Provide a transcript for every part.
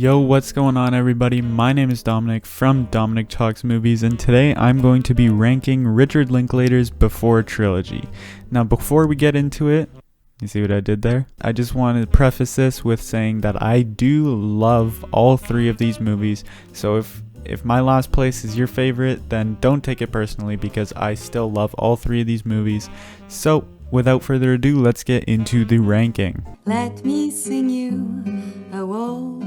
Yo, what's going on everybody? My name is Dominic from Dominic Talks Movies, and today I'm going to be ranking Richard Linklater's Before Trilogy. Now before we get into it, you see what I did there? I just wanted to preface this with saying that I do love all three of these movies, so if my last place is your favorite, then don't take it personally because I still love all three of these movies. So without further ado, let's get into the ranking. Let me sing you a waltz.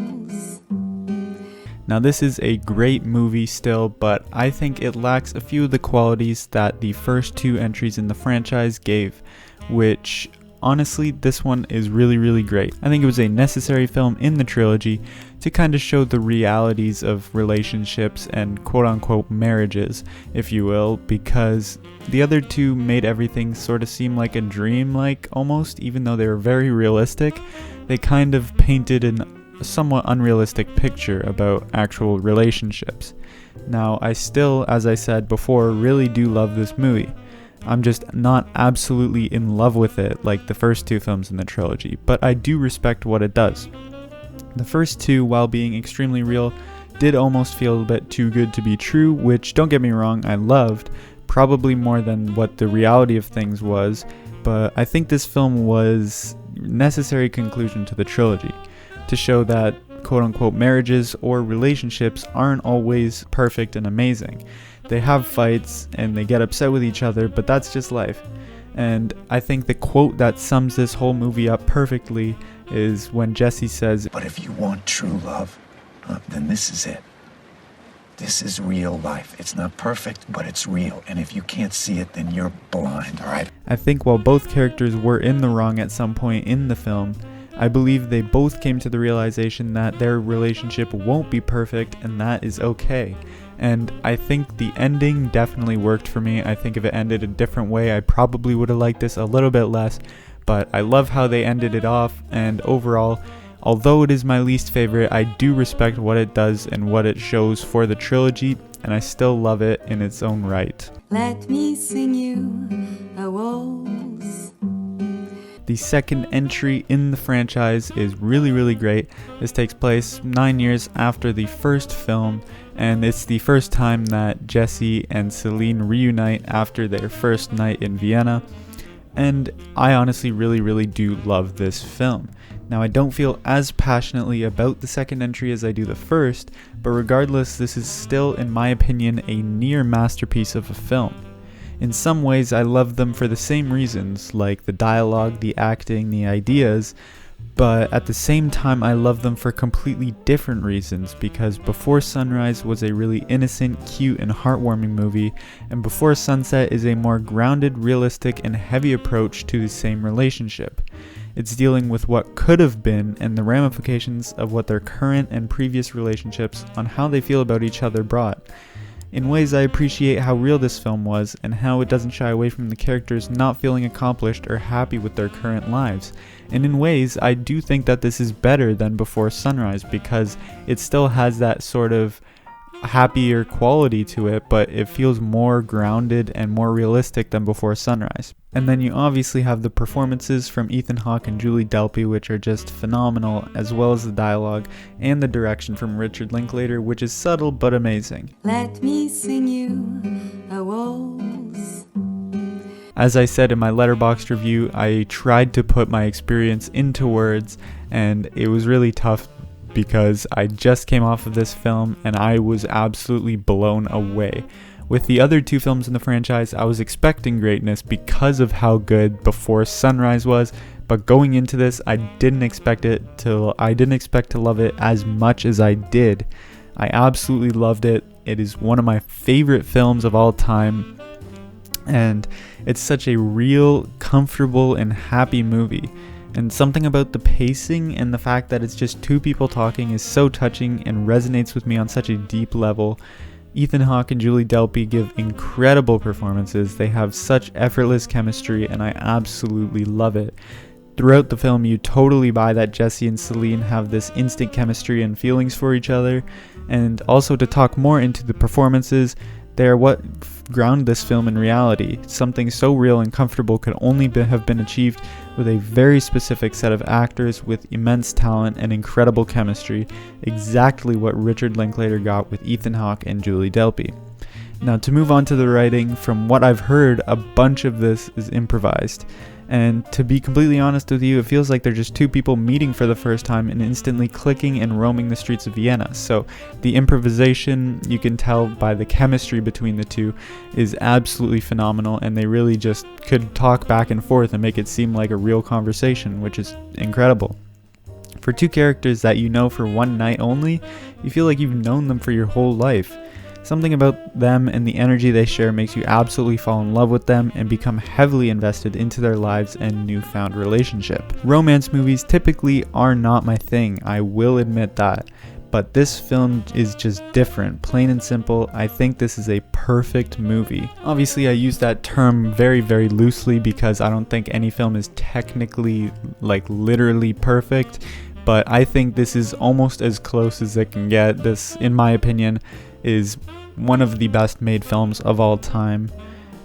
Now this is a great movie still, but I think it lacks a few of the qualities that the first two entries in the franchise gave, which honestly this one is really great. I think it was a necessary film in the trilogy to kind of show the realities of relationships and quote-unquote marriages, if you will, because the other two made everything sort of seem like a dream, like almost, even though they were very realistic. They kind of painted an somewhat unrealistic picture about actual relationships. Now I still, as I said before, really do love this movie. I'm just not absolutely in love with it like the first two films in the trilogy, but I do respect what it does. The first two, while being extremely real, did almost feel a bit too good to be true, which, don't get me wrong, I loved, probably more than what the reality of things was, but I think this film was a necessary conclusion to the trilogy, to show that quote-unquote marriages or relationships aren't always perfect and amazing. They have fights and they get upset with each other, but that's just life. And I think the quote that sums this whole movie up perfectly is when Jesse says, "But if you want true love, then this is it. This is real life. It's not perfect, but it's real. And if you can't see it, then you're blind, all right?" I think while both characters were in the wrong at some point in the film, I believe they both came to the realization that their relationship won't be perfect and that is okay. And I think the ending definitely worked for me. I think if it ended a different way, I probably would have liked this a little bit less, but I love how they ended it off, and overall, although it is my least favorite, I do respect what it does and what it shows for the trilogy, and I still love it in its own right. Let me sing you a waltz. The second entry in the franchise is really great. This takes place 9 years after the first film, and it's the first time that Jesse and Celine reunite after their first night in Vienna, and I honestly really do love this film. Now I don't feel as passionately about the second entry as I do the first, but regardless, this is still, in my opinion, a near masterpiece of a film. In some ways, I love them for the same reasons, like the dialogue, the acting, the ideas, but at the same time, I love them for completely different reasons, because Before Sunrise was a really innocent, cute, and heartwarming movie, and Before Sunset is a more grounded, realistic, and heavy approach to the same relationship. It's dealing with what could have been and the ramifications of what their current and previous relationships on how they feel about each other brought. In ways, I appreciate how real this film was and how it doesn't shy away from the characters not feeling accomplished or happy with their current lives. And in ways, I do think that this is better than Before Sunrise because it still has that sort of happier quality to it, but it feels more grounded and more realistic than Before Sunrise. And then you obviously have the performances from Ethan Hawke and Julie Delpy, which are just phenomenal, as well as the dialogue and the direction from Richard Linklater, which is subtle but amazing. Let me sing you a waltz. As I said in my Letterboxd review, I tried to put my experience into words, and it was really tough because I just came off of this film and I was absolutely blown away. With the other two films in the franchise, I was expecting greatness because of how good Before Sunrise was, but going into this, I didn't expect to love it as much as I did. I absolutely loved it. It is one of my favorite films of all time, and it's such a real, comfortable, and happy movie. And something about the pacing and the fact that it's just two people talking is so touching and resonates with me on such a deep level. Ethan Hawke and Julie Delpy give incredible performances. They have such effortless chemistry, and I absolutely love it. Throughout the film, you totally buy that Jesse and Celine have this instant chemistry and feelings for each other. And also, to talk more into the performances, they're what ground this film in reality. Something so real and comfortable could only have been achieved with a very specific set of actors with immense talent and incredible chemistry, exactly what Richard Linklater got with Ethan Hawke and Julie Delpy. Now, to move on to the writing, from what I've heard, a bunch of this is improvised. And to be completely honest with you, it feels like they're just two people meeting for the first time and instantly clicking and roaming the streets of Vienna. So the improvisation, you can tell by the chemistry between the two, is absolutely phenomenal, and they really just could talk back and forth and make it seem like a real conversation, which is incredible. For two characters that you know for one night only, you feel like you've known them for your whole life. Something about them and the energy they share makes you absolutely fall in love with them and become heavily invested into their lives and newfound relationship. Romance movies typically are not my thing, I will admit that. But this film is just different, plain and simple. I think this is a perfect movie. Obviously, I use that term very, very loosely because I don't think any film is technically, literally perfect. But I think this is almost as close as it can get. This, in my opinion, is one of the best made films of all time.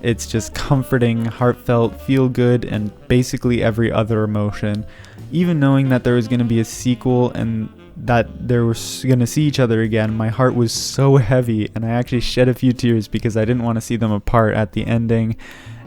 It's just comforting, heartfelt, feel good, and basically every other emotion. Even knowing that there was going to be a sequel and that they were going to see each other again, my heart was so heavy, and I actually shed a few tears because I didn't want to see them apart at the ending.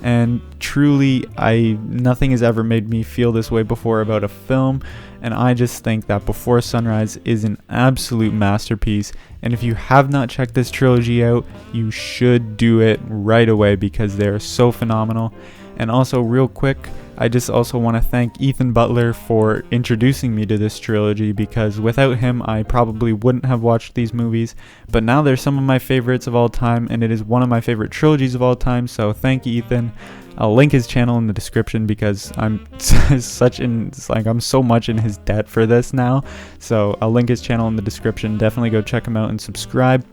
And truly, nothing has ever made me feel this way before about a film, and I just think that Before Sunrise is an absolute masterpiece. And if you have not checked this trilogy out, you should do it right away because they are so phenomenal. And also, real quick, I just also want to thank Ethan Butler for introducing me to this trilogy, because without him I probably wouldn't have watched these movies, but now they're some of my favorites of all time, and it is one of my favorite trilogies of all time, so thank you, Ethan. I'll link his channel in the description because I'm I'm so much in his debt for this now, so I'll link his channel in the description. Definitely go check him out and subscribe.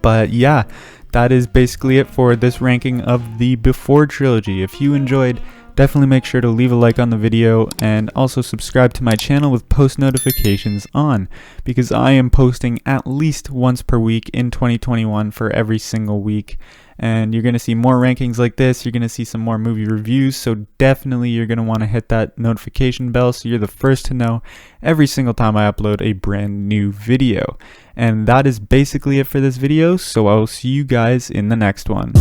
But yeah, that is basically it for this ranking of the Before trilogy. If you enjoyed, definitely make sure to leave a like on the video and also subscribe to my channel with post notifications on, because I am posting at least once per week in 2021 for every single week. And you're going to see more rankings like this, you're going to see some more movie reviews, so definitely you're going to want to hit that notification bell so you're the first to know every single time I upload a brand new video. And that is basically it for this video, so I'll see you guys in the next one.